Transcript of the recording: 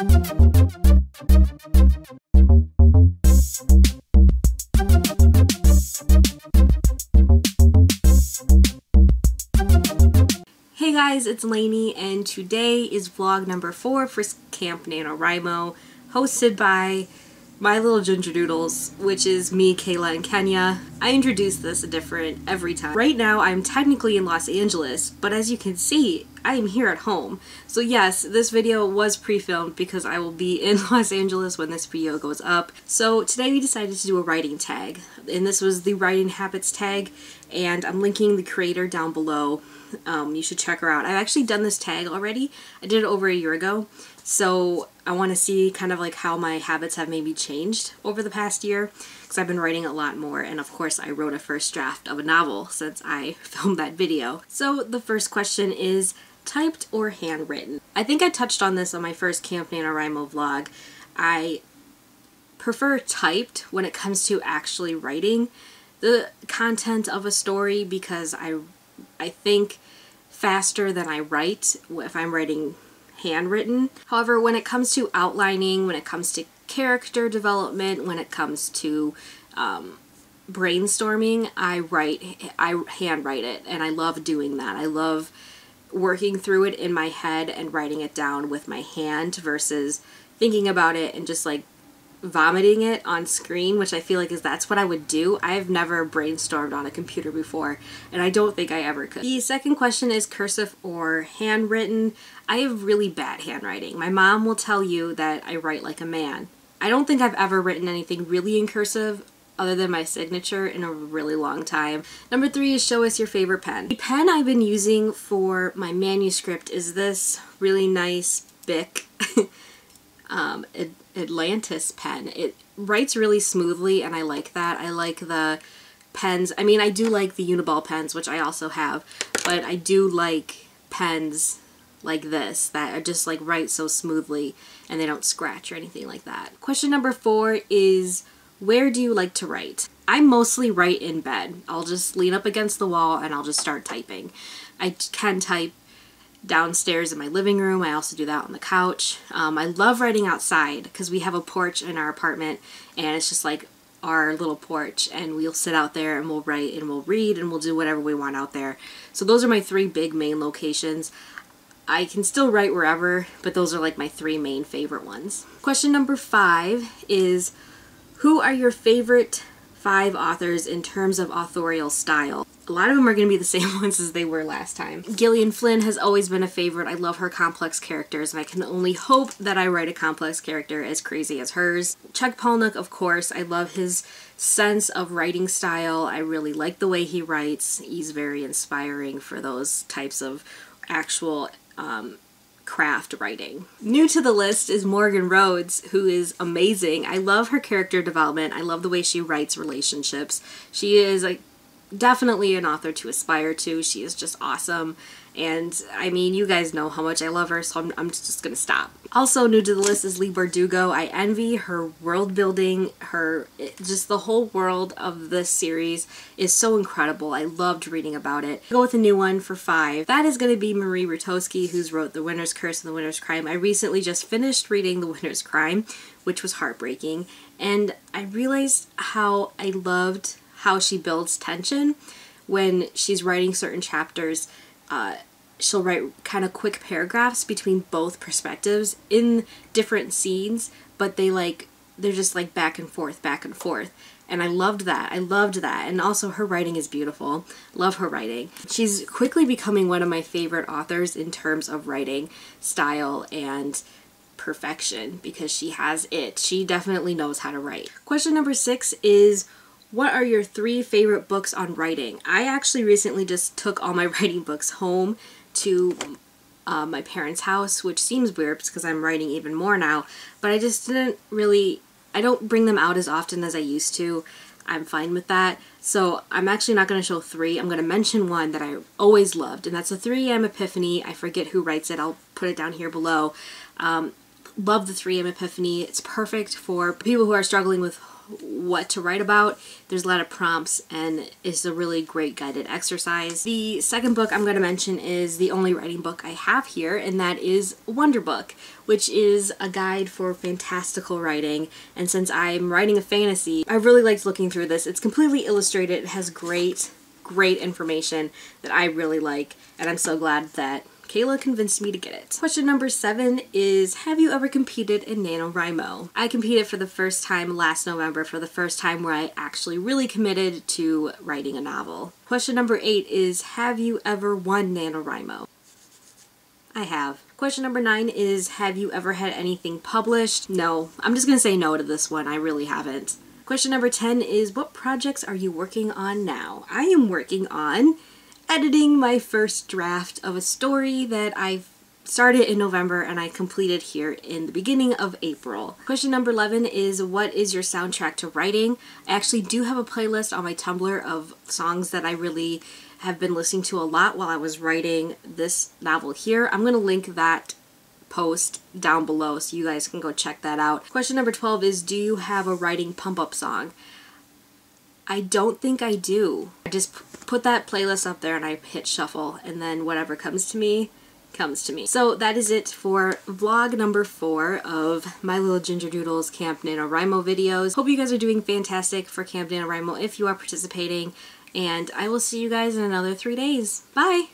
Hey guys, it's Lainey, and today is vlog number 4 for Camp NaNoWRIMO, hosted by my little ginger doodles, which is me, Kayla, and Kenya. I introduce this different every time. Right now, I'm technically in Los Angeles, but as you can see, I am here at home. So yes, this video was pre-filmed because I will be in Los Angeles when this video goes up. So today we decided to do a writing tag, and this was the writing habits tag, and I'm linking the creator down below. You should check her out. I've actually done this tag already. I did it over a year ago, so I want to see kind of like how my habits have maybe changed over the past year, because I've been writing a lot more, and of course I wrote a first draft of a novel since I filmed that video. So the first question is, typed or handwritten? I think I touched on this on my first Camp NaNoWRIMO vlog. I prefer typed when it comes to actually writing the content of a story, because I think faster than I write if I'm writing handwritten. However, when it comes to outlining, when it comes to character development, when it comes to brainstorming, I handwrite it, and I love doing that. I love working through it in my head and writing it down with my hand versus thinking about it and just like vomiting it on screen, which I feel like that's what I would do. I have never brainstormed on a computer before, and I don't think I ever could. The second question is cursive or handwritten. I have really bad handwriting. My mom will tell you that I write like a man. I don't think I've ever written anything really in cursive other than my signature in a really long time. Number 3 is show us your favorite pen. The pen I've been using for my manuscript is this really nice Bic Atlantis pen. It writes really smoothly, and I like that. I like the pens. I mean, I do like the Uniball pens, which I also have, but I do like pens like this that are just like write so smoothly and they don't scratch or anything like that. Question number 4 is, where do you like to write? I mostly write in bed. I'll just lean up against the wall and I'll just start typing. I can type downstairs in my living room. I also do that on the couch. I love writing outside because we have a porch in our apartment, and it's just like our little porch, and we'll sit out there and we'll write and we'll read and we'll do whatever we want out there. So those are my 3 big main locations. I can still write wherever, but those are like my 3 main favorite ones. Question number 5 is, who are your favorite 5 authors in terms of authorial style? A lot of them are going to be the same ones as they were last time. Gillian Flynn has always been a favorite. I love her complex characters, and I can only hope that I write a complex character as crazy as hers. Chuck Palahniuk, of course. I love his sense of writing style. I really like the way he writes. He's very inspiring for those types of actual craft writing. New to the list is Morgan Rhodes, who is amazing. I love her character development. I love the way she writes relationships. She is like definitely an author to aspire to. She is just awesome, and I mean, you guys know how much I love her, so I'm just gonna stop. Also new to the list is Leigh Bardugo. I envy her world building. Just the whole world of this series is so incredible. I loved reading about it. I'll go with a new one for 5. That is going to be Marie Rutowski, who's wrote The Winter's Curse and The Winter's Crime. I recently just finished reading The Winter's Crime, which was heartbreaking, and I realized how I loved how she builds tension when she's writing certain chapters. She'll write kind of quick paragraphs between both perspectives in different scenes, but they're just like back and forth, and I loved that. I loved that. And also her writing is beautiful. Love her writing. She's quickly becoming one of my favorite authors in terms of writing style and perfection, because she has it. She definitely knows how to write. Question number 6 is, what are your 3 favorite books on writing? I actually recently just took all my writing books home to my parents' house, which seems weird because I'm writing even more now, but I just I don't bring them out as often as I used to. I'm fine with that. So I'm actually not going to show 3. I'm going to mention one that I always loved, and that's the 3 AM Epiphany. I forget who writes it. I'll put it down here below. Love the 3 AM Epiphany. It's perfect for people who are struggling with what to write about. There's a lot of prompts and it's a really great guided exercise. The second book I'm going to mention is the only writing book I have here, and that is Wonder Book, which is a guide for fantastical writing. And since I'm writing a fantasy, I really liked looking through this. It's completely illustrated. It has great information that I really like, and I'm so glad that Kayla convinced me to get it. Question number 7 is, have you ever competed in NaNoWRIMO? I competed for the first time last November, for the first time where I actually really committed to writing a novel. Question number 8 is, have you ever won NaNoWRIMO? I have. Question number 9 is, have you ever had anything published? No. I'm just gonna say no to this one. I really haven't. Question number 10 is, what projects are you working on now? I am working on editing my first draft of a story that I've started in November and I completed here in the beginning of April. Question number 11 is, what is your soundtrack to writing? I actually do have a playlist on my Tumblr of songs that I really have been listening to a lot while I was writing this novel here. I'm going to link that post down below so you guys can go check that out. Question number 12 is, do you have a writing pump-up song? I don't think I do. I just put that playlist up there and I hit shuffle, and then whatever comes to me, comes to me. So that is it for vlog number 4 of my little Gingerdoodles Camp NaNoWRIMO videos. Hope you guys are doing fantastic for Camp NaNoWRIMO if you are participating, and I will see you guys in another 3 days. Bye!